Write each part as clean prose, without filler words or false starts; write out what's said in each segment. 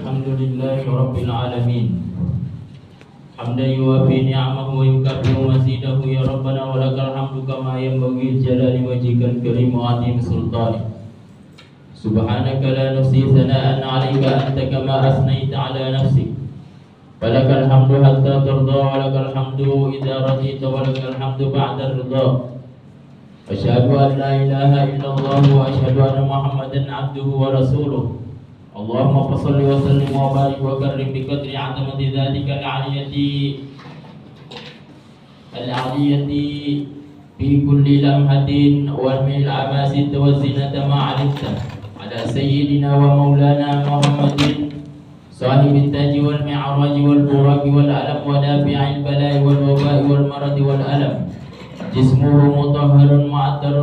الحمد لله رب العالمين حمدا يوافي نعمه ويكافئ مزيده يا ربنا ولك الحمد كما ينبغي لجلال وجهك الكريم وعظيم سلطانك سبحانك لا نحصي ثناء عليك أنت كما أثنيت على نفسك فلك الحمد حتى ترضى ولك الحمد إذا رضيت ولك الحمد بعد الرضا أشهد أن لا إله إلا الله وأشهد أن محمدا عبده ورسوله اللهم صل وسلم وبارك وكرم بقدر عظمة ذاتك العلية في كل لمحة ومن العباسة والزينة ما علمت على سيدنا ومولانا محمد صاحب التاج والمعراج والبراق والألم ودافع البلاء والوباء والمرض والألم جسمه مطهر معطر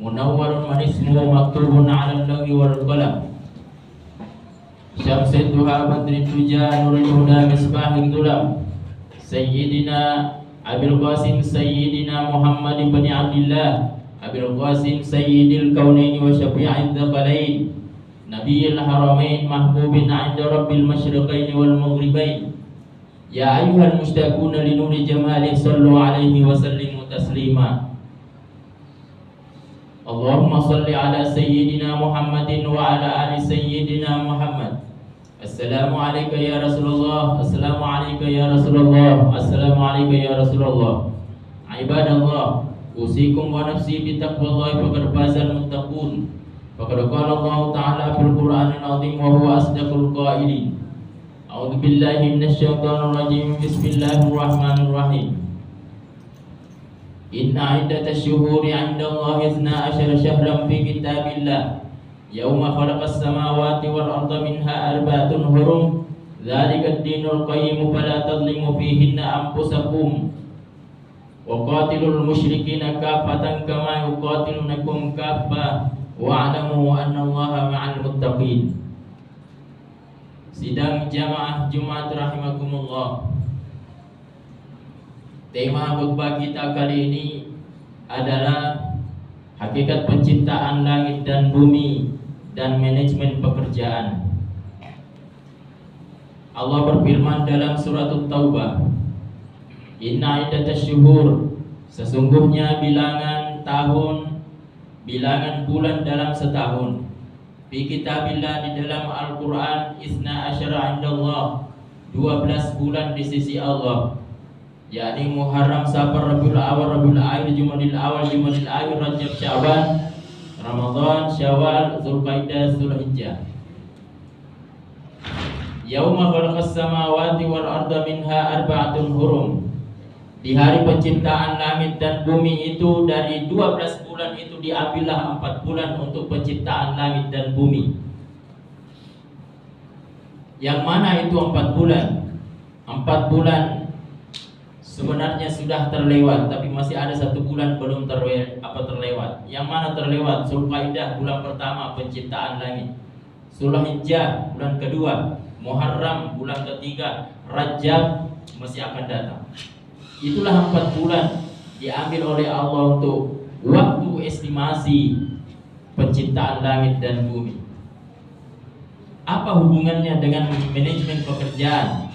منور من اسمه مكتوب على اللوح والقلم شمس الضحى بدر الدجى نور الهدى مصباح الظلم سيدنا أبي القاسم سيدنا محمد بن عبد الله أبي القاسم سيد الكونين وشفيع الثقلين نبي الحرمين محبوب عند رب المشرقين والمغربين يا أيها المشتاقون لنور جماله صلوا عليه وسلموا تسليما اللهم صل على سيدنا محمد وعلى آل سيدنا محمد السلام عليك يا رسول الله السلام عليك يا رسول الله السلام عليك يا رسول الله عباد الله أوصيكم ونفسي بتقوى الله فقد فاز المتقون فقد قال الله تعالى في القرآن العظيم وهو أصدق القائلين أعوذ بالله من الشيطان الرجيم بسم الله الرحمن الرحيم إن عدة الشهور عند الله 12 شهرا في كتاب الله يوم خلق السماوات والأرض منها 4 حرم ذلك الدين القيم فلا تظلموا فيهن أنفسكم وقاتلوا المشركين كافة كما يقاتلونكم كافة واعلموا أن الله مع المتقين. Sidang jamaah Jumat rahimakumullah. Tema khutbah kita kali ini adalah hakikat penciptaan langit dan bumi dan manajemen pekerjaan. Allah berfirman dalam surat At-Taubah, Inna iddatasy syuhur, sesungguhnya bilangan tahun, bilangan bulan dalam setahun, fi kitabillah di dalam Al-Quran, isna asyara indallah, 12 bulan di sisi Allah, yakni Muharram, Safar, Rabiul Awal, Rabiul Akhir, Jumadil Awal, Jumadil Akhir, Rajab, Sya'ban, Ramadan, Syawal, Dzulqa'dah, Dzulhijjah. Yauma khalaqas samawati wal arda minha 4 hurum. Di hari penciptaan langit dan bumi itu, dari 12 bulan itu diambillah 4 bulan untuk penciptaan langit dan bumi. Yang mana itu 4 bulan? 4 bulan sebenarnya sudah terlewat, tapi masih ada 1 bulan belum terlewat. Yang mana terlewat? Dzulqa'dah bulan pertama penciptaan langit, Dzulhijjah bulan kedua, Muharram bulan ketiga, Rajab masih akan datang. Itulah 4 bulan diambil oleh Allah untuk waktu estimasi penciptaan langit dan bumi. Apa hubungannya dengan manajemen pekerjaan?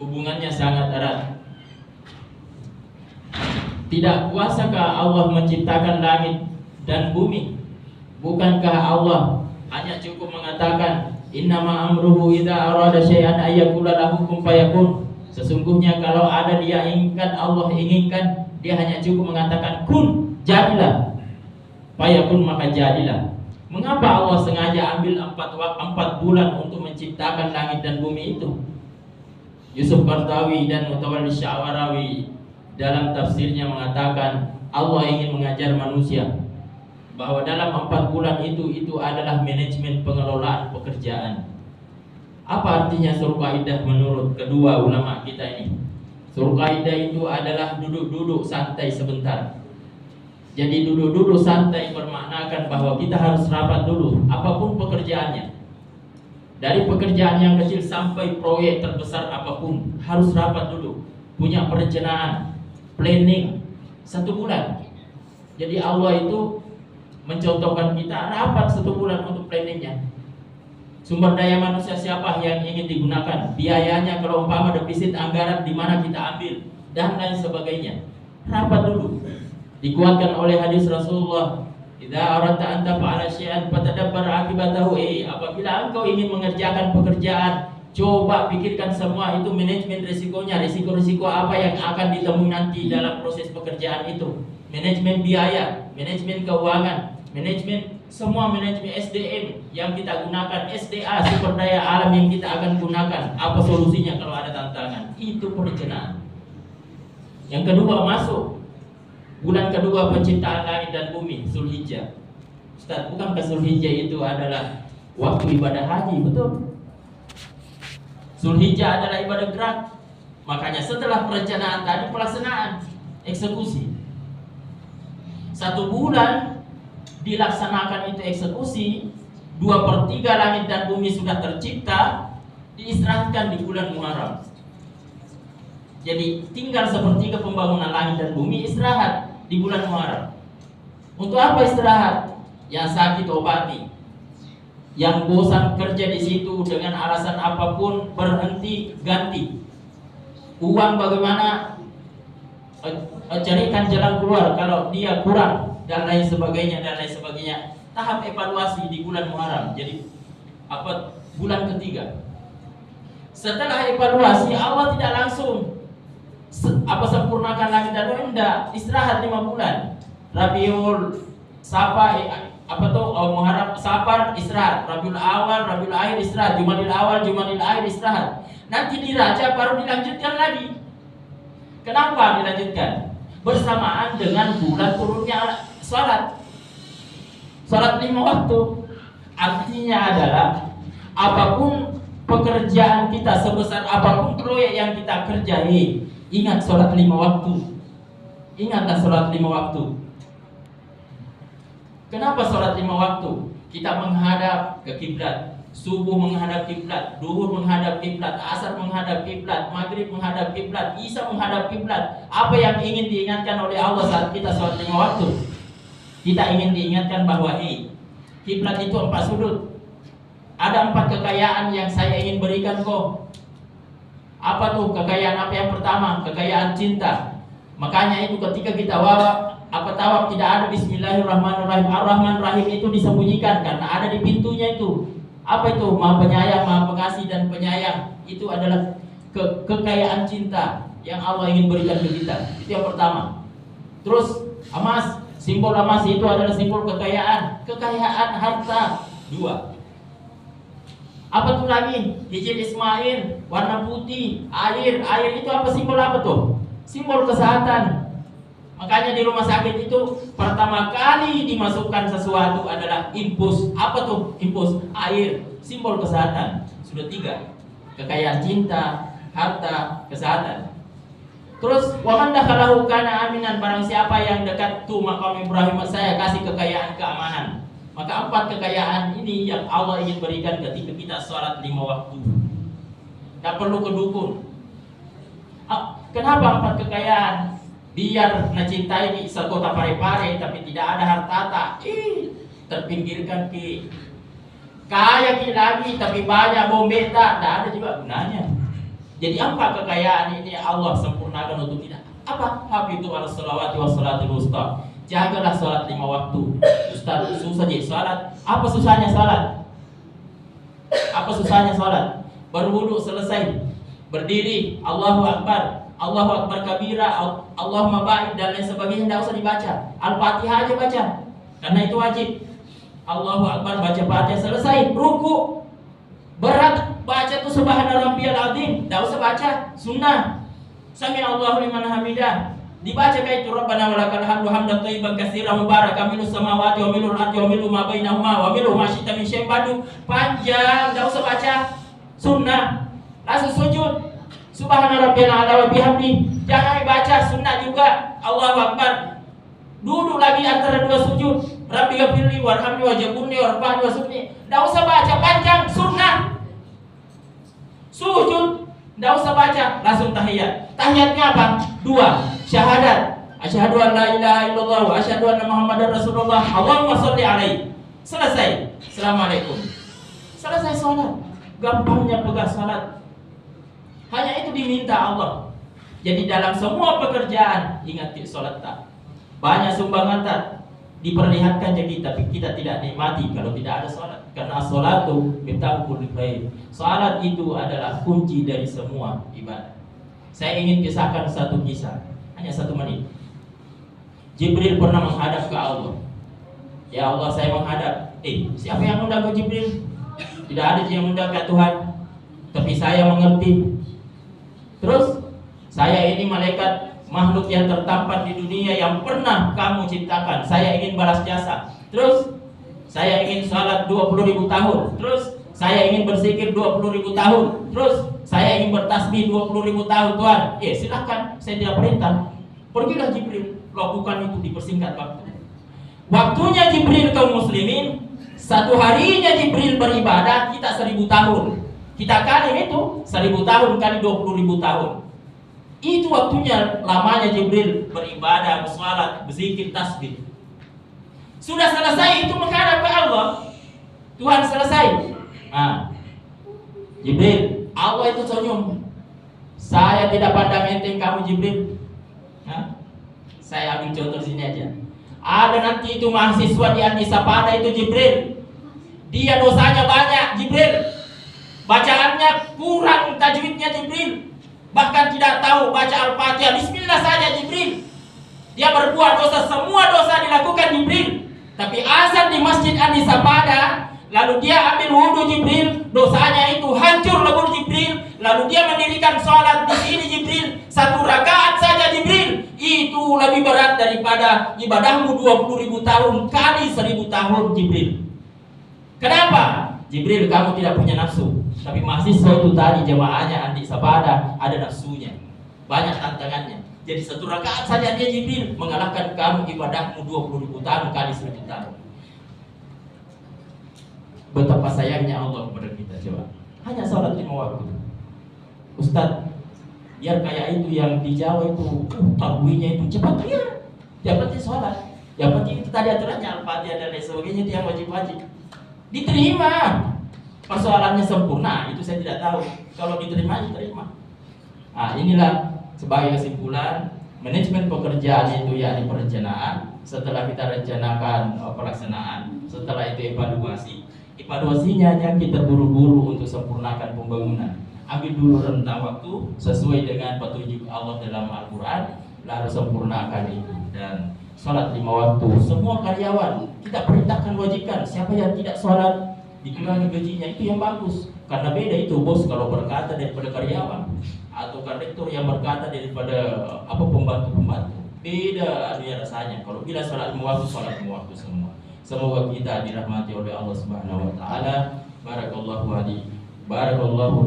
Hubungannya sangat erat. Tidak kuasakah Allah menciptakan langit dan bumi? Bukankah Allah hanya cukup mengatakan innama amruhu idza arada syai'an ayyakula lahu kun fayakun? Sesungguhnya kalau ada dia inginkan, Allah inginkan, dia hanya cukup mengatakan kun, jadilah, fayakun, maka jadilah. Mengapa Allah sengaja ambil 4 bulan untuk menciptakan langit dan bumi itu? Yusuf Qaradawi dan Mutawalli Sya'warawi dalam tafsirnya mengatakan Allah ingin mengajar manusia bahwa dalam 4 bulan itu adalah manajemen pengelolaan pekerjaan. Apa artinya Dzulqa'dah menurut kedua ulama kita ini? Dzulqa'dah itu adalah duduk-duduk santai sebentar. Jadi duduk-duduk santai bermaknakan bahwa kita harus rapat dulu apapun pekerjaannya. Dari pekerjaan yang kecil sampai proyek terbesar apapun harus rapat dulu, punya perencanaan, planning 1 bulan. Jadi Allah itu mencontohkan kita rapat 1 bulan untuk planningnya. Sumber daya manusia siapa yang ingin digunakan, biayanya, kalau umpama defisit anggaran di mana kita ambil, dan lain sebagainya. Rapat dulu. Dikuatkan oleh hadis Rasulullah, idza aradta an taf'ala syai'an fatadabbar 'aqibatahu. Apabila engkau ingin mengerjakan pekerjaan, coba pikirkan semua itu manajemen risikonya, risiko-risiko apa yang akan ditemui nanti dalam proses pekerjaan itu. Manajemen biaya, manajemen keuangan, manajemen semua, manajemen SDM yang kita gunakan, SDA, sumber daya alam yang kita akan gunakan. Apa solusinya kalau ada tantangan? Itu perencanaan. Yang kedua, masuk bulan kedua penciptaan langit dan bumi, Zulhijjah. Ustaz, bukankah Zulhijjah itu adalah waktu ibadah haji? Betul. Zulhijjah adalah ibadah gerak. Makanya setelah perencanaan tadi, pelaksanaan, eksekusi. 1 bulan dilaksanakan itu eksekusi, 2/3 langit dan bumi sudah tercipta, diistirahatkan di bulan Muharram. Jadi tinggal 1/3 pembangunan langit dan bumi, istirahat di bulan Muharram. Untuk apa istirahat? Yang sakit obati, yang bosan kerja di situ dengan alasan apapun berhenti, ganti. Uang bagaimana? Carikan jalan keluar kalau dia kurang, dan lain sebagainya, dan lain sebagainya. Tahap evaluasi di bulan Muharram. Jadi bulan ketiga. Setelah evaluasi, Allah tidak langsung sempurnakan langit dan bumi, enggak, istirahat 5 bulan. Rabiul Muharram, Safar istirahat, Rabiul Awal, Rabiul Akhir istirahat, Jumadil Awal, Jumadil Akhir istirahat. Nanti di Rajab baru dilanjutkan lagi. Kenapa dilanjutkan? Bersamaan dengan bulan turunnya salat 5 waktu. Artinya adalah apapun pekerjaan kita, sebesar apapun proyek yang kita kerjai, ingat salat 5 waktu. Ingatlah salat 5 waktu. Kenapa salat 5 waktu? Kita menghadap ke kiblat. Subuh menghadap kiblat, duhur menghadap kiblat, asar menghadap kiblat, maghrib menghadap kiblat, isya menghadap kiblat. Apa yang ingin diingatkan oleh Allah saat kita sholat 5 waktu? Kita ingin diingatkan bahwa kiblat itu 4 sudut. Ada 4 kekayaan yang saya ingin berikan kok. Apa tuh kekayaan? Apa yang pertama? Kekayaan cinta. Makanya itu ketika kita tawaf tidak ada Bismillahirrahmanirrahim. Ar-Rahman Rahim itu disembunyikan karena ada di pintunya itu. Apa itu? Maha penyayang, maha pengasih dan penyayang. Itu adalah kekayaan cinta yang Allah ingin berikan ke kita. Itu yang pertama. Terus emas, simbol emas itu adalah simbol kekayaan. Kekayaan harta. 2. Apa tuh lagi? Hijil Ismail, warna putih, air. Air itu apa, simbol apa tuh? Simbol kesehatan. Makanya di rumah sakit itu pertama kali dimasukkan sesuatu adalah infus. Apa tuh infus? Air, simbol kesehatan. Sudah 3. Kekayaan cinta, harta, kesehatan. Terus waman dakhalahu kana aminan, barang siapa yang dekat tuh makam Ibrahim, saya kasih kekayaan keamanan. Maka 4 kekayaan ini yang Allah ingin berikan ketika kita sholat 5 waktu. Tak perlu ke dukun. Kenapa 4 kekayaan? Biar mencintai sekota pare-pare tapi tidak ada hartata. Terpinggirkan ki. Kaya ki lagi tapi banyak bombeta, tidak ada juga gunanya. Jadi 4 kekayaan ini Allah sempurnakan untuk kita. Apa? Hafizu ala sholawati wa sholatil wusta. Jagalah sholat 5 waktu. Ustaz, susah jadi sholat. Apa susahnya sholat? Apa susahnya sholat? Berwudu selesai, berdiri, Allahu Akbar, Allahu Akbar kabira, Allahumma ba'id dan lain sebagainya, tidak usah dibaca. Al-Fatihah aja baca, karena itu wajib. Allahu Akbar, baca Fatihah, selesai, ruku. Berat baca tuh subhana rabbiyal azim, tidak usah baca, sunnah. Sami Allahu liman hamidah, dibaca kayak itu Rabbana walakal hamdu hamdan thayyiban katsiran mubarakan minus samawati wa minul ardi wa minhu ma bainahuma wa minhu ma syi'ta min syai'in ba'du. Panjang, tidak usah baca, sunnah. Langsung sujud, subhana rabbiyal a'la wa bihamdi. Jangan baca, sunnah juga. Allahu Akbar. Duduk lagi antara 2 sujud. Rabbi ghafirli warhamni wajburni warfa'ni wasubni. Tidak usah baca panjang, sunnah. Sujud, tidak usah baca, langsung tahiyat. Tahiyatnya apa? 2, syahadat. Asyhadu an la ilaha illallah wa asyhadu anna Muhammadar Rasulullah. Allahumma sholli alaihi. Selesai. Assalamualaikum. Selesai. mana saya sholat? Gampangnya pegang sholat. Hanya itu diminta Allah. Jadi dalam semua pekerjaan ingat sholat tak. Banyak sumbangan tak diperlihatkan jadi tapi kita tidak nikmati kalau tidak ada sholat. Karena sholatu miftahul khair. Sholat itu adalah kunci dari semua ibadah. Saya ingin kisahkan satu kisah, hanya 1 menit. Jibril pernah menghadap ke Allah. Ya Allah, saya menghadap. Siapa yang undang ke Jibril? Tidak ada yang undang ke Tuhan. Tapi saya mengerti. Terus saya ini malaikat makhluk yang tertampan di dunia yang pernah kamu ciptakan. Saya ingin balas jasa. Terus saya ingin salat 20.000 tahun. Terus saya ingin berzikir 20.000 tahun. Terus saya ingin bertasbih 20.000 tahun, Tuhan. Silakan, saya tidak perintah. Pergilah Jibril, lakukan itu, dipersingkat waktu. Waktunya Jibril kaum muslimin, 1 harinya Jibril beribadah kita 1000 tahun. Kita kali itu 1000 tahun kali 20.000 tahun. Itu waktunya lamanya Jibril beribadah, bersalat, berzikir, tasbih. Sudah selesai itu menghadap ke Allah. Tuhan selesai. Jibril, Allah itu senyum. Saya tidak pandang enteng kamu Jibril. Saya ambil contoh sini aja. Ada nanti itu mahasiswa di Antisapada itu Jibril. Dia dosanya banyak Jibril. Bacaannya kurang tajwidnya Jibril. Bahkan tidak tahu baca Al-Fatihah. Bismillah saja Jibril. Dia berbuat dosa, semua dosa dilakukan Jibril. Tapi azan di Masjid Antisapada, lalu dia ambil wudhu Jibril, dosanya itu hancur lebur Jibril. Lalu dia mendirikan sholat di sini Jibril, 1 rakaat saja Jibril. Itu lebih berat daripada ibadahmu 20.000 tahun kali 1000 tahun Jibril. Kenapa? Jibril, kamu tidak punya nafsu. Tapi mahasiswa itu tadi jemaahnya Antisapada ada nafsunya, banyak tantangannya. Jadi 1 rakaat saja dia Jibril mengalahkan kamu ibadahmu 20.000 tahun kali 1000 tahun. Betapa sayangnya Allah kepada kita, coba. Hanya sholat 5 waktu. Ustaz, biar kayak itu yang di Jawa itu tarawihnya itu cepat ya. Yang penting sholat. Yang penting itu tadi aturannya Al-Fatihah dan lain sebagainya itu yang wajib-wajib. Diterima. Persoalannya sempurna, itu saya tidak tahu. Kalau diterima, diterima. Inilah sebagai kesimpulan, manajemen pekerjaan itu yakni perencanaan. Setelah kita rencanakan pelaksanaan, setelah itu evaluasi. Evaluasinya hanya kita buru-buru untuk sempurnakan pembangunan. Ambil dulu rentang waktu sesuai dengan petunjuk Allah dalam Al-Quran, lalu sempurnakan itu. Dan sholat 5 waktu, semua karyawan kita perintahkan wajibkan. Siapa yang tidak sholat dikurangi gajinya, itu yang bagus. Karena beda itu bos kalau berkata daripada karyawan, atau kondektur yang berkata daripada pembantu-pembantu. Beda anunya rasanya. Kalau bila sholat 5 waktu, sholat 5 waktu semua. Semoga kita dirahmati oleh Allah Subhanahu wa taala. Barakallahu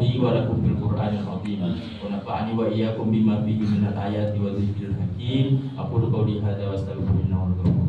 li wa lakum bil Qur'anil azim. Wa nafa'ani wa iyyakum bima fihi minal ayati wa dzikril hakim. Aqulu qawli hadza wa astaghfirullaha wa lakum.